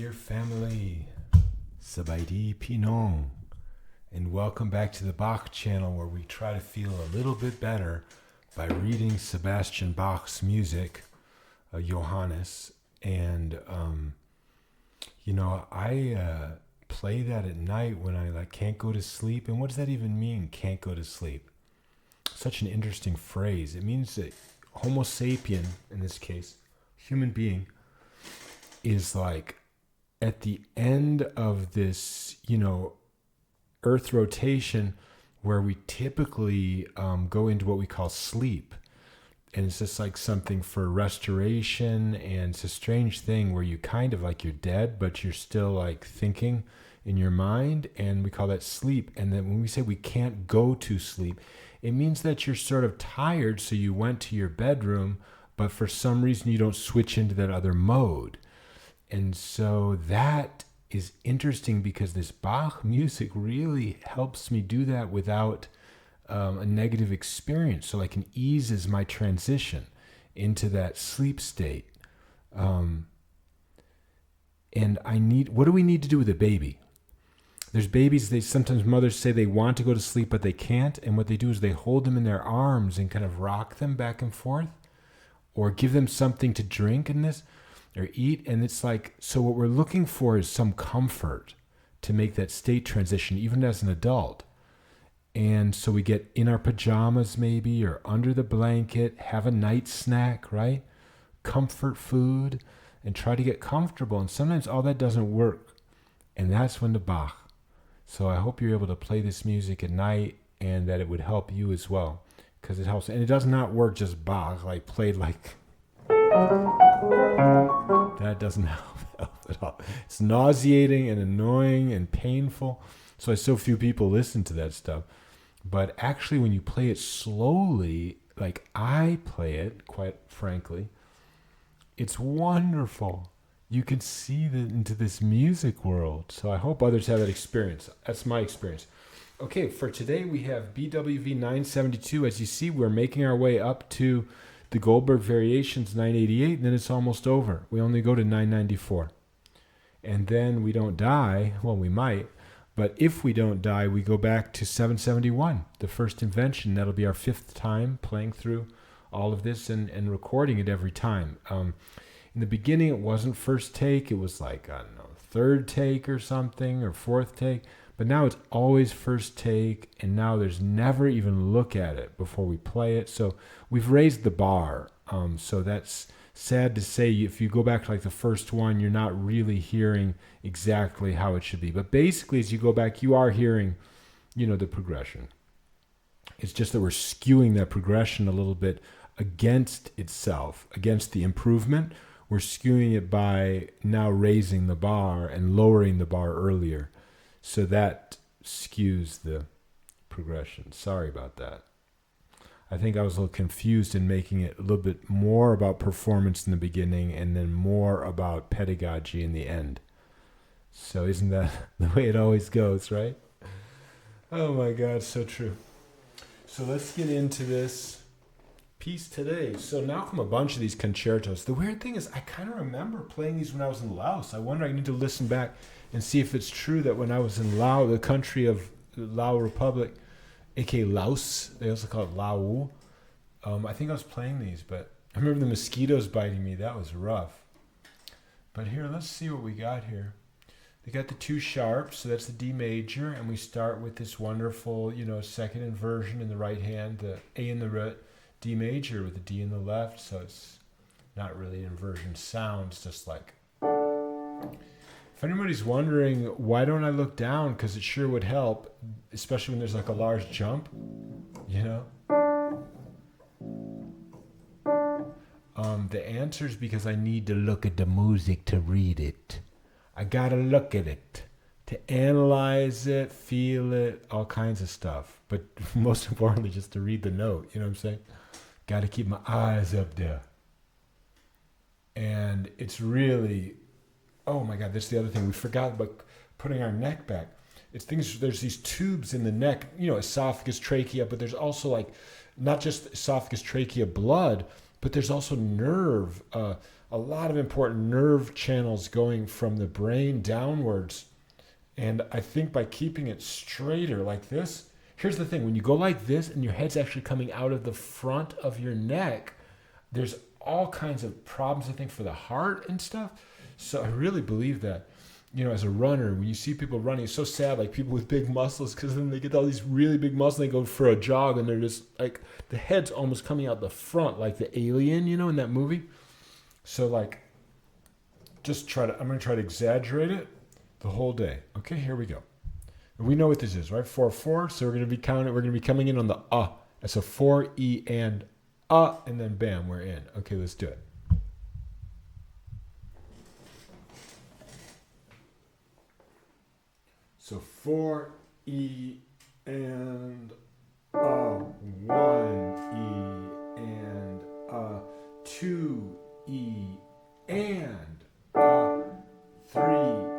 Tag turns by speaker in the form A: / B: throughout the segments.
A: dear family, Sabaidi Pinong, and welcome back to the Bach channel where we try to feel a little bit better by reading Sebastian Bach's music, Johannes, and I play that at night when I can't go to sleep. And what does that even mean, can't go to sleep? Such an interesting phrase. It means that Homo sapien, in this case, human being, is like at the end of this, Earth rotation where we typically go into what we call sleep. And it's just like something for restoration, and it's a strange thing where you kind of like you're dead, but you're still like thinking in your mind, and we call that sleep. And then when we say we can't go to sleep, it means that you're sort of tired, so you went to your bedroom, but for some reason you don't switch into that other mode. And so that is interesting because this Bach music really helps me do that without a negative experience. So like it eases my transition into that sleep state. And what do we need to do with a baby? There's babies, sometimes mothers say they want to go to sleep, but they can't. And what they do is they hold them in their arms and kind of rock them back and forth, or give them something to drink in this or eat. And it's like, so what we're looking for is some comfort to make that state transition, even as an adult. And so we get in our pajamas maybe, or under the blanket, have a night snack, right? Comfort food, and try to get comfortable. And sometimes all that doesn't work. And that's when the Bach. So I hope you're able to play this music at night, and that it would help you as well, because it helps. And it does not work just Bach, like played like that doesn't help at all. It's nauseating and annoying and painful. So so few people listen to that stuff. But actually, when you play it slowly, like I play it, quite frankly, it's wonderful. You can see into this music world. So I hope others have that experience. That's my experience. Okay, for today we have BWV 972. As you see, we're making our way up to the Goldberg Variations 988, and then it's almost over. We only go to 994. And then we don't die. Well, we might. But if we don't die, we go back to 771, the first invention. That'll be our fifth time playing through all of this and recording it every time. In the beginning, it wasn't first take. It was like, I don't know, third take or something, or fourth take. But now it's always first take, and now there's never even look at it before we play it. So we've raised the bar. So that's sad to say. If you go back to like the first one, you're not really hearing exactly how it should be. But basically, as you go back, you are hearing, the progression. It's just that we're skewing that progression a little bit against itself, against the improvement. We're skewing it by now raising the bar and lowering the bar earlier. So that skews the progression. Sorry about that. I think I was a little confused in making it a little bit more about performance in the beginning and then more about pedagogy in the end. So isn't that the way it always goes, right? Oh my God, so true. So let's get into this piece today. So now come a bunch of these concertos. The weird thing is I kind of remember playing these when I was in Laos. I wonder, I need to listen back and see if it's true that when I was in Laos, the country of Lao Republic, aka Laos, they also call it Lao. I think I was playing these, but I remember the mosquitoes biting me. That was rough. But here, let's see what we got here. They got the two sharps, so that's the D major, and we start with this wonderful, second inversion in the right hand, the A in the right, D major with the D in the left, so it's not really an inversion sound, it's just like. If anybody's wondering, why don't I look down? Because it sure would help, especially when there's like a large jump, The answer is because I need to look at the music to read it. I gotta look at it to analyze it, feel it, all kinds of stuff. But most importantly, just to read the note, you know what I'm saying? Gotta keep my eyes up there. And it's really, oh my God, that's the other thing. We forgot about putting our neck back. There's these tubes in the neck, esophagus, trachea, but there's also like, not just esophagus, trachea, blood, but there's also nerve a lot of important nerve channels going from the brain downwards. And I think by keeping it straighter like this, here's the thing, when you go like this and your head's actually coming out of the front of your neck, there's all kinds of problems, I think, for the heart and stuff. So I really believe that, as a runner, when you see people running, it's so sad, like people with big muscles, because then they get all these really big muscles, they go for a jog, and they're just like, the head's almost coming out the front, like the alien, in that movie. So like, I'm going to try to exaggerate it the whole day. Okay, here we go. And we know what this is, right? 4/4. So we're going to be counting. We're going to be coming in on the That's a 4 and then bam, we're in. Okay, let's do it. So 4 and 1 and 2 and 3 and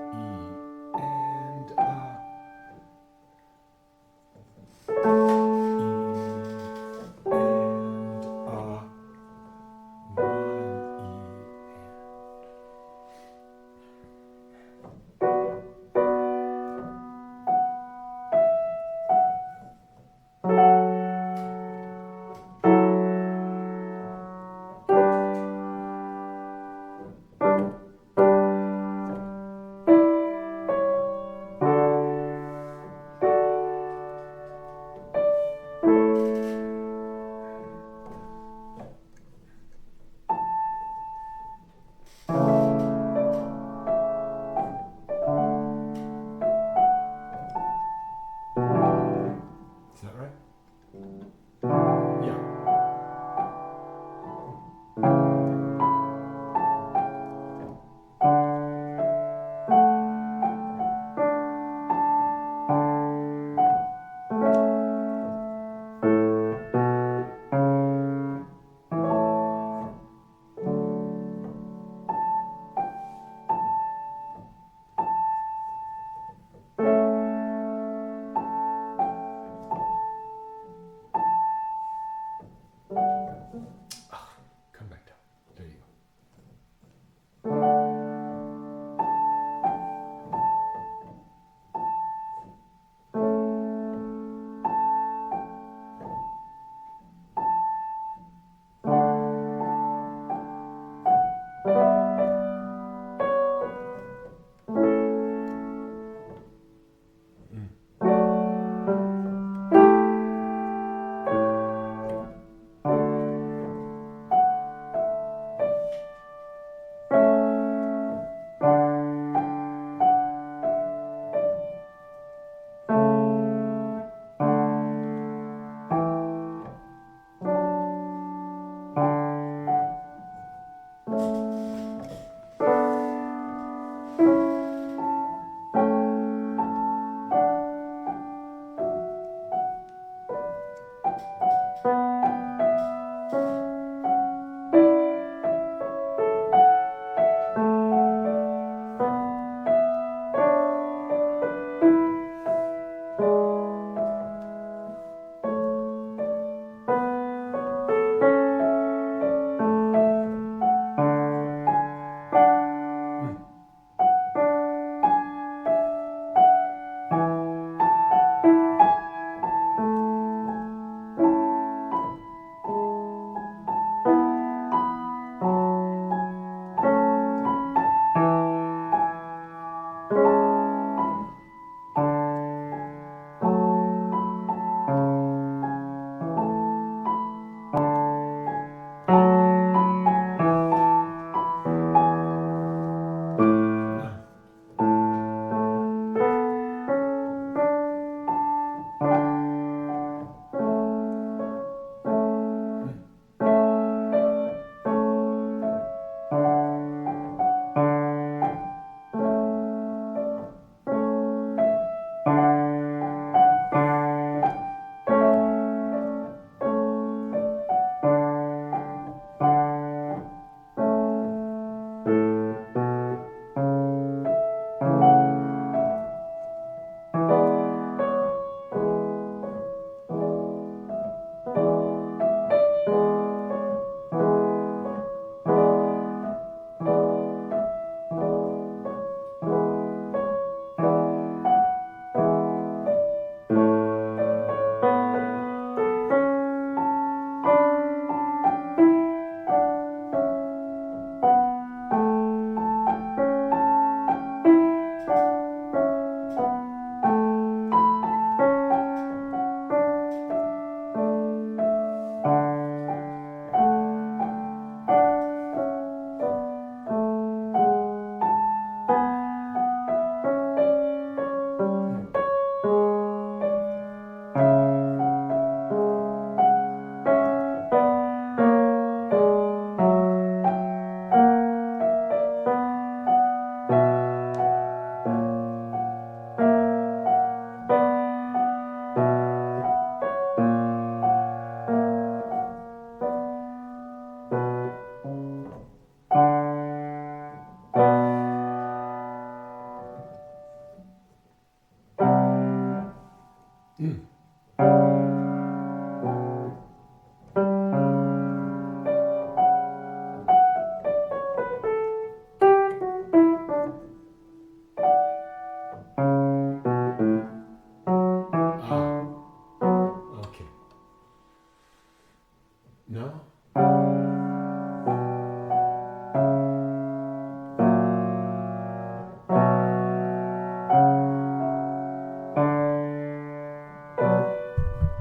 A: No?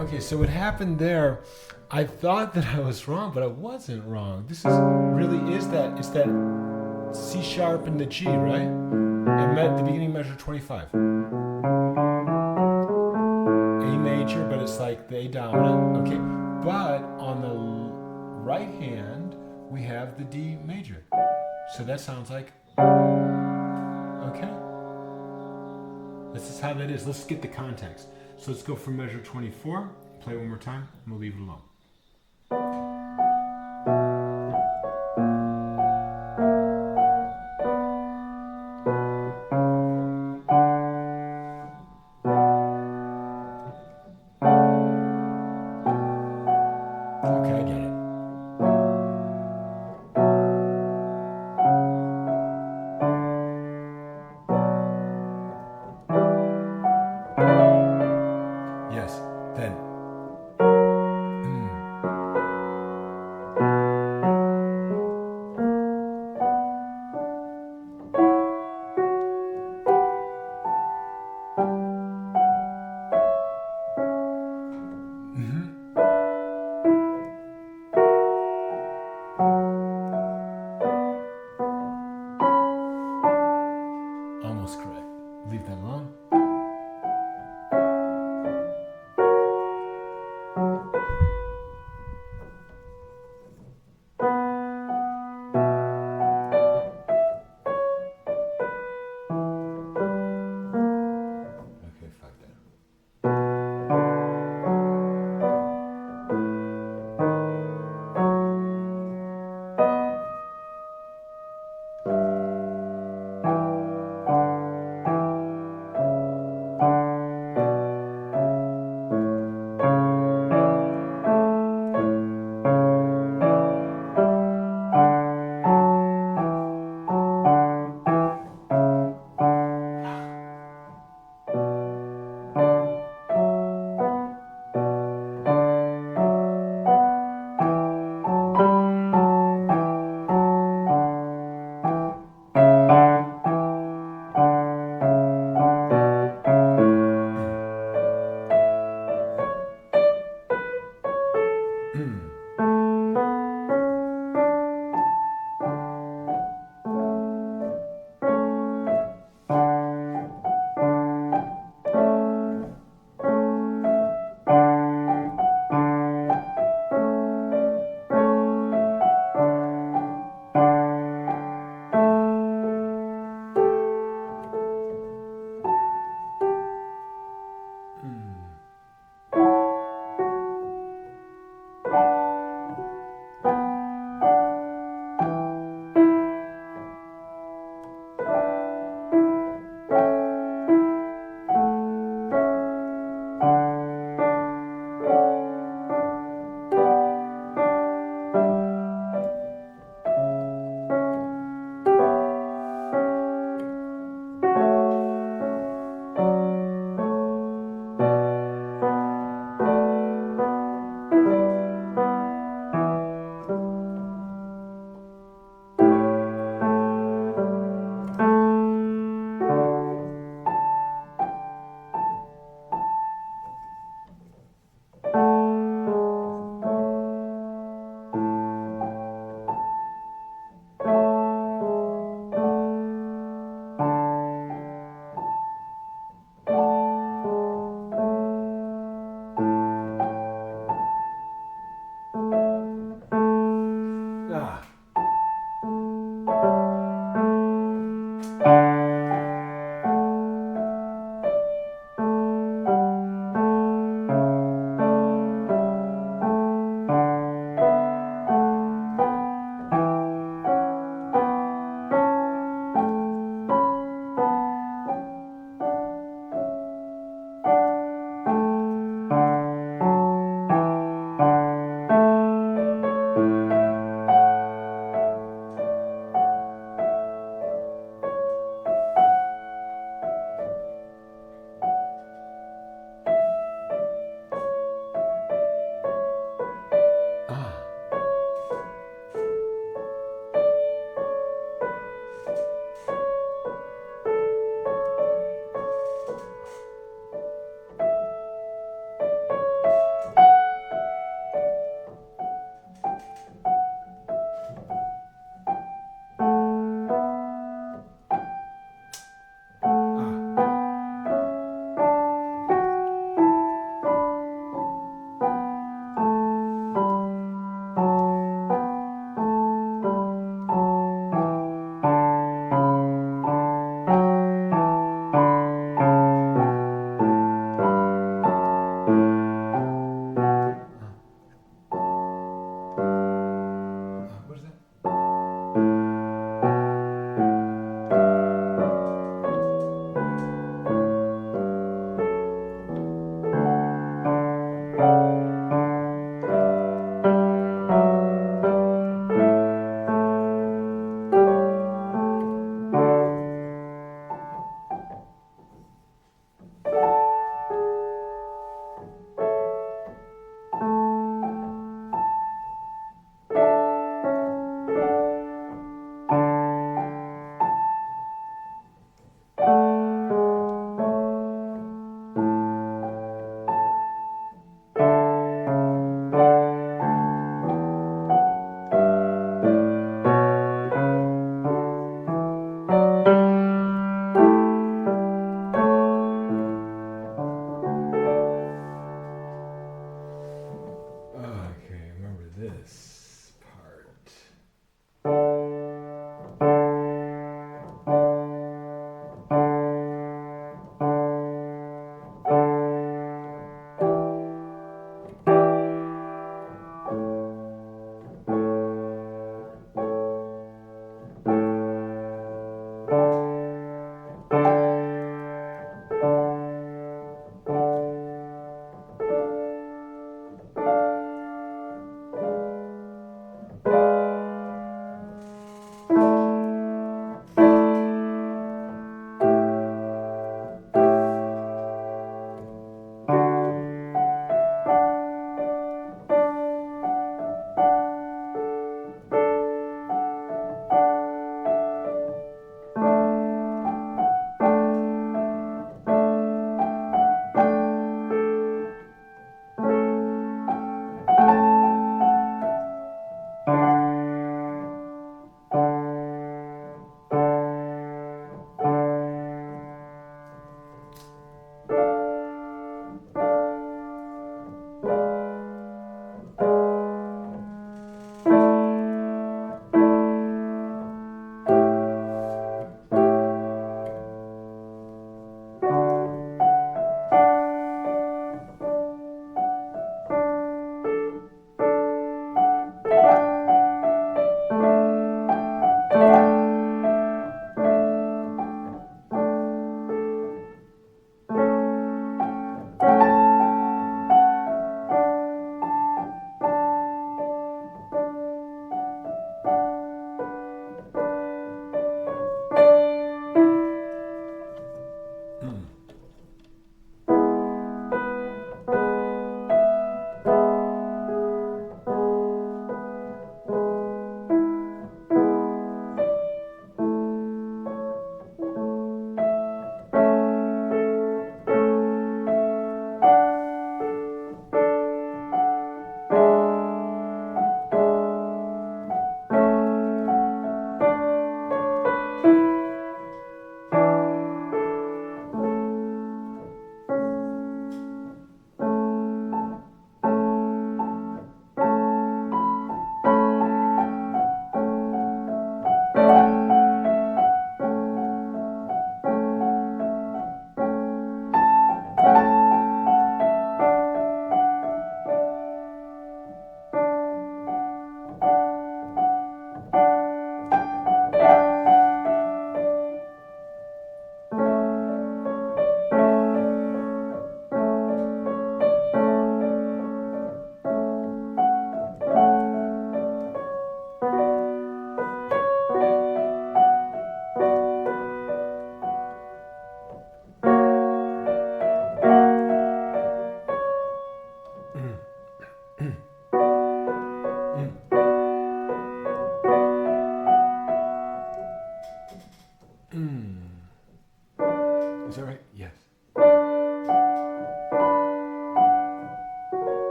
A: Okay, so what happened there, I thought that I was wrong, but I wasn't wrong. This is really is that, it's that C sharp and the G, right? At the beginning measure 25. A major, but it's like the A dominant. Okay, but on the right hand, we have the D major. So that sounds like, okay. This is how that is. Let's get the context. So let's go from measure 24, play one more time, and we'll leave it alone. Okay, I get it. Yes, then. Almost correct. Leave that alone. Okay, fuck that.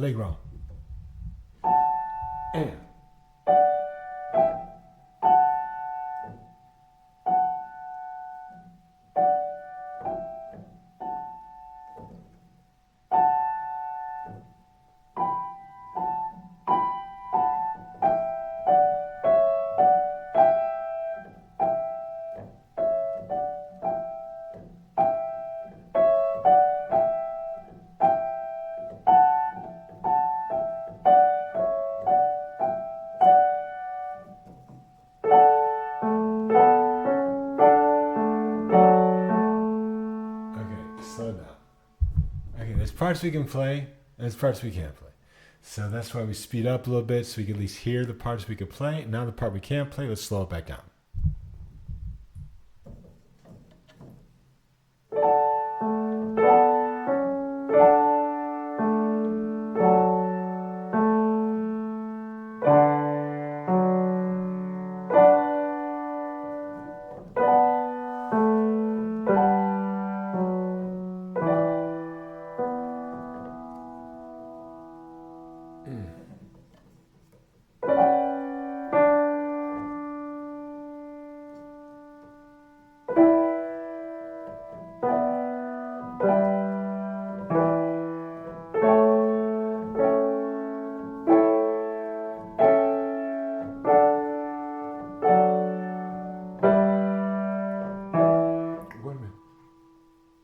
A: allegro. And slow down. Okay, there's parts we can play, and there's parts we can't play. So that's why we speed up a little bit, so we can at least hear the parts we can play. Now the part we can't play, let's slow it back down.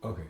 A: Okay.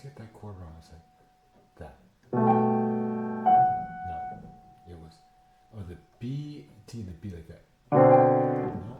A: get that chord wrong. It's like that. No, it was. Oh, the B, T, and the B like that. No.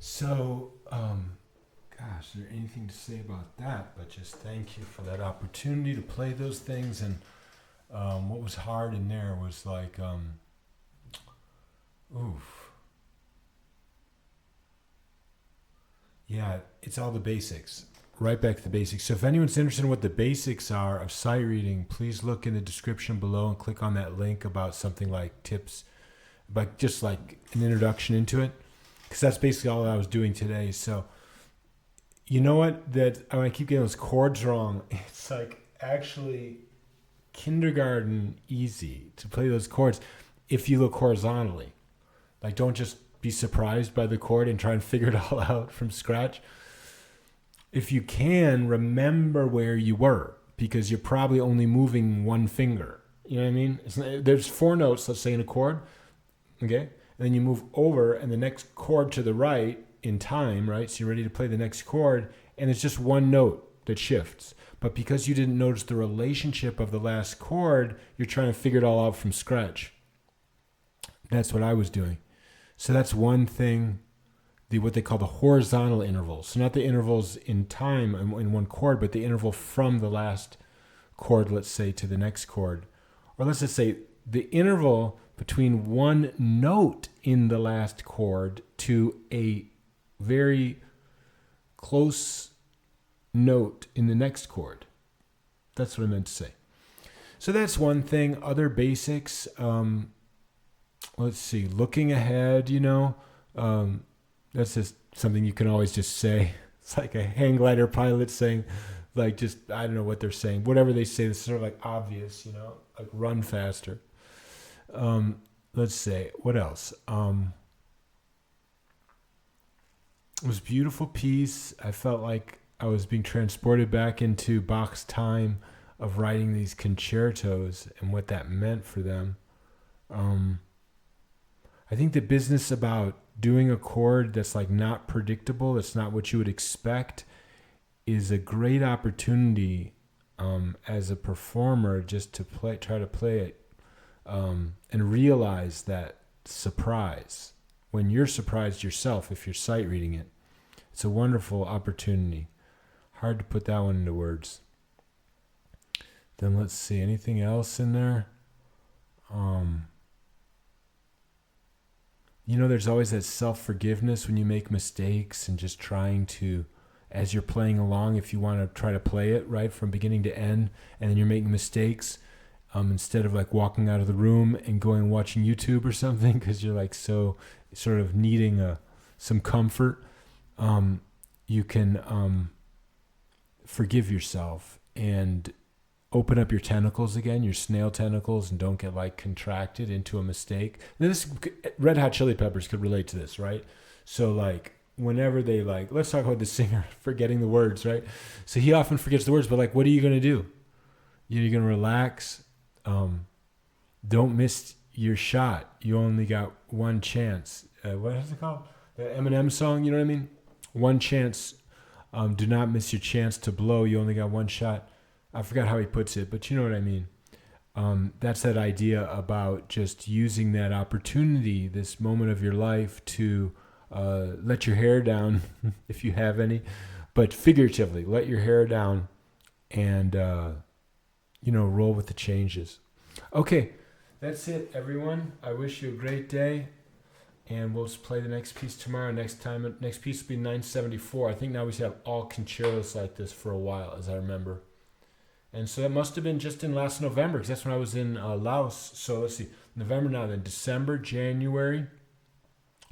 A: So, gosh, is there anything to say about that? But just thank you for that opportunity to play those things. And what was hard in there was like, oof. Yeah, it's all the basics. Right back to the basics. So if anyone's interested in what the basics are of sight reading, please look in the description below and click on that link about something like tips, but just like an introduction into it. Because that's basically all I was doing today. So, you know what? That I keep getting those chords wrong. It's like actually kindergarten easy to play those chords if you look horizontally. Like, don't just be surprised by the chord and try and figure it all out from scratch. If you can, remember where you were, because you're probably only moving one finger. You know what I mean? There's 4 notes, let's say, in a chord. Okay? And then you move over, and the next chord to the right in time, right? So you're ready to play the next chord, and it's just one note that shifts. But because you didn't notice the relationship of the last chord, you're trying to figure it all out from scratch. That's what I was doing. So that's one thing, what they call the horizontal intervals. So not the intervals in time in one chord, but the interval from the last chord, let's say, to the next chord. Or let's just say the interval between one note in the last chord to a very close note in the next chord. That's what I meant to say. So that's one thing. Other basics, let's see, looking ahead, that's just something you can always just say. It's like a hang glider pilot saying, like, just, I don't know what they're saying. Whatever they say, it's sort of like obvious, like run faster. Let's say, what else? It was a beautiful piece. I felt like I was being transported back into Bach's time of writing these concertos and what that meant for them. I think the business about doing a chord that's like not predictable, that's not what you would expect, is a great opportunity as a performer just to try to play it and realize that surprise when you're surprised yourself if you're sight reading it. It's a wonderful opportunity. Hard to put that one into words. Then let's see, anything else in there? There's always that self-forgiveness when you make mistakes and just trying to, as you're playing along, if you want to try to play it right from beginning to end, and then you're making mistakes, instead of like walking out of the room and going and watching YouTube or something because you're like so sort of needing some comfort, you can forgive yourself and open up your tentacles again, your snail tentacles, and don't get like contracted into a mistake. Now, this Red Hot Chili Peppers could relate to this, right? So like whenever they let's talk about the singer forgetting the words, right? So he often forgets the words, but like, what are you going to do? You're going to relax. Don't miss your shot. You only got one chance. What is it called? The Eminem song, you know what I mean? One chance. Do not miss your chance to blow. You only got one shot. I forgot how he puts it, but you know what I mean. That's that idea about just using that opportunity, this moment of your life, to let your hair down, if you have any, but figuratively, let your hair down and, roll with the changes. Okay, that's it, everyone. I wish you a great day, and we'll play the next piece tomorrow. Next piece will be 974. I think now we should have all concertos like this for a while, as I remember. And so that must have been just in last November, because that's when I was in Laos. So let's see, November now, then December, January,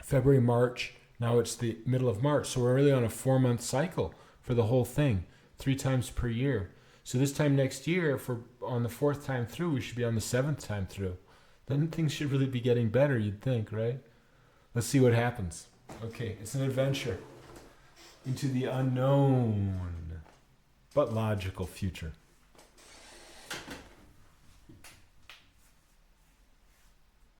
A: February, March. Now it's the middle of March. So we're really on a 4-month cycle for the whole thing, 3 times per year. So this time next year, if we're on the 4th time through, we should be on the 7th time through. Then things should really be getting better, you'd think, right? Let's see what happens. Okay, it's an adventure into the unknown, but logical future.